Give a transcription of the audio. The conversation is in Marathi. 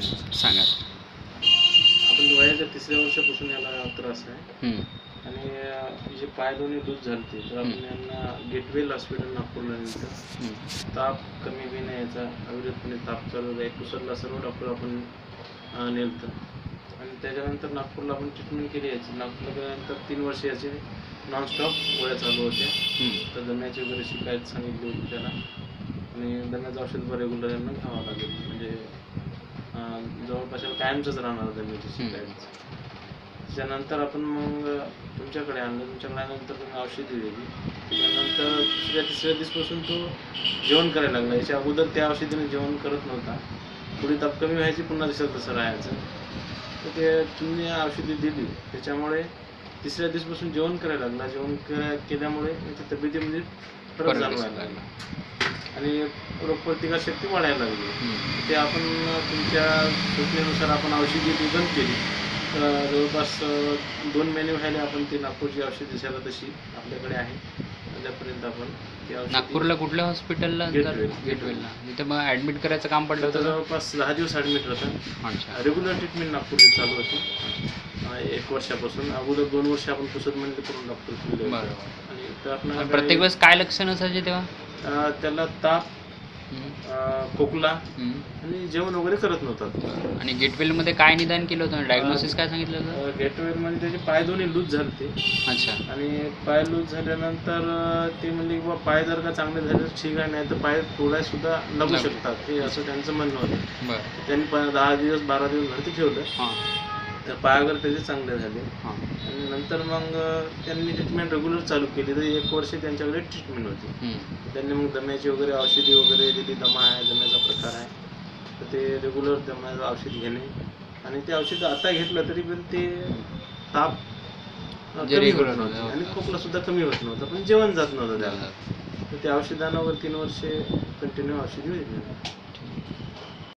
सांगा. आपण वयाच्या 3ऱ्या वर्षापासून याला त्रास आहे आणि जे पाय दोन्ही लूज झालते तर आपण यांना गेटवेल हॉस्पिटल नागपूरला नेलं. ताप कमी बी नाही याचा, अविरतपणे ताप चालू आहे. कुसरला सर्व डॉक्टर आपण नेलं आणि त्याच्यानंतर नागपूरला आपण ट्रीटमेंट केली याची. नागपूरला गेल्यानंतर 3 वर्ष याचे नॉनस्टॉप गोळ्या चालू होत्या. तर दम्याची वगैरे शिकायत सांगितली होती त्याला आणि दम्याचं औषध रेग्युलर यांना घ्यावं लागेल. म्हणजे जवळपास कायमचंच राहणार दम्याची शिकायत. त्याच्यानंतर आपण मग तुमच्याकडे आणलं. तुमच्याकडे आल्यानंतर तुम्ही औषधी दिली. त्यानंतर 2ऱ्या-3ऱ्या दिवसापासून तो जेवण करायला लागला. याच्या अगोदर त्या औषधीने जेवण करत नव्हता. थोडी ताप कमी व्हायची, पुन्हा दिसत तसं राहायचं. तर ते तुम्ही औषधी दिली त्याच्यामुळे 3ऱ्या दिवसापासून जेवण करायला लागला. जेवण केल्यामुळे त्याच्या तब्येतीमध्ये फरक जाणवायला लागला आणि रोगप्रतिकारशक्ती वाढायला लागली. ते आपण तुमच्या सूचनेनुसार आपण औषधी ती बंद केली. तर जवळपास 2 महिने व्हायला आपण ती नागपूरची औषधी दिसायला तशी आपल्याकडे आहे. त्यापर्यंत आपण नागपूरला कुठल्या हॉस्पिटलला? गेटवेलला. तिथे मग ॲडमिट करायचं काम पडलं होतं. जवळपास 10 दिवस ॲडमिट होता. रेग्युलर ट्रीटमेंट नागपूरची चालू होती 1 वर्षापासून. अगोदर 2 वर्ष आपण पुसदमध्ये करून डॉक्टर केले. आणि तर आपण प्रत्येक वेळेस काय लक्षण असायचे तेव्हा? त्याला ताप, खोकला आणि जेवण वगैरे करत नव्हता. आणि गेटवेलमध्ये काय निदान केलं होतं? डायग्नोसिस काय सांगितलं होतं? गेटवेलमध्ये त्याचे पाय दोन्ही लूज झाले. अच्छा. आणि पाय लूज झाल्यानंतर ते म्हणले की बाबा पाय जर का चांगले झाले ठीक आहे, नाही तर पाय तोडाय सुद्धा लागू शकतात हे असं त्यांचं म्हणणं होतं. त्यांनी 10 दिवस 12 दिवस भरती ठेवलं. तर पाय वगैरे त्याचे चांगले झाले आणि नंतर मग त्यांनी ट्रीटमेंट रेग्युलर चालू केली. तर 1 वर्ष त्यांच्याकडे ट्रीटमेंट होती. त्यांनी मग दम्याची वगैरे औषधी वगैरे दिली. दमा आहे, दम्याचा प्रकार आहे, तर ते रेग्युलर दम्याचं औषध घेणे आणि ते औषध आता घेतलं तरी पण ते ताप कमी होत नव्हतं आणि खोकला सुद्धा कमी होत नव्हता, पण जेवण जात नव्हतं त्याला. तर त्या औषधांना 3 वर्षे कंटिन्यू औषधी होती.